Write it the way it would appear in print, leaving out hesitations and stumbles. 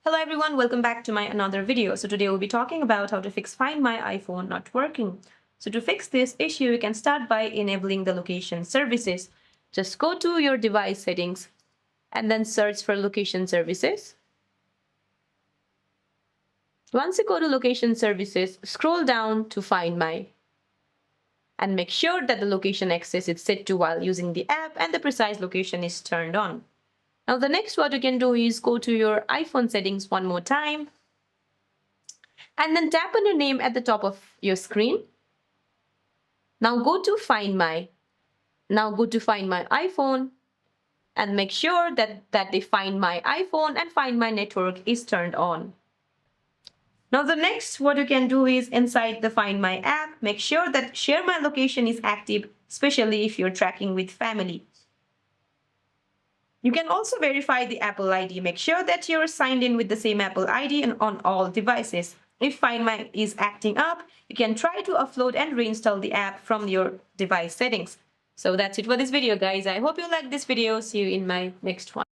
Hello everyone, welcome back to my another video. So today we'll be talking about how to fix Find My iPhone not working. So to fix this issue, you can start by enabling the location services. Just go to your device settings and then search for location services. Once you go to location services, scroll down to Find My and make sure that the location access is set to while using the app and the precise location is turned on. Now the next what you can do is go to your iPhone settings one more time and then tap on your name at the top of your screen. Now go to Find My. Now go to Find My iPhone and make sure that the Find My iPhone and Find My network is turned on. Now the next what you can do is inside the Find My app, make sure that Share My Location is active, especially if you're tracking with family. You can also verify the Apple ID. Make sure that you're signed in with the same Apple ID and on all devices. If Find My is acting up, you can try to upload and reinstall the app from your device settings. So that's it for this video, guys. I hope you liked this video. See you in my next one.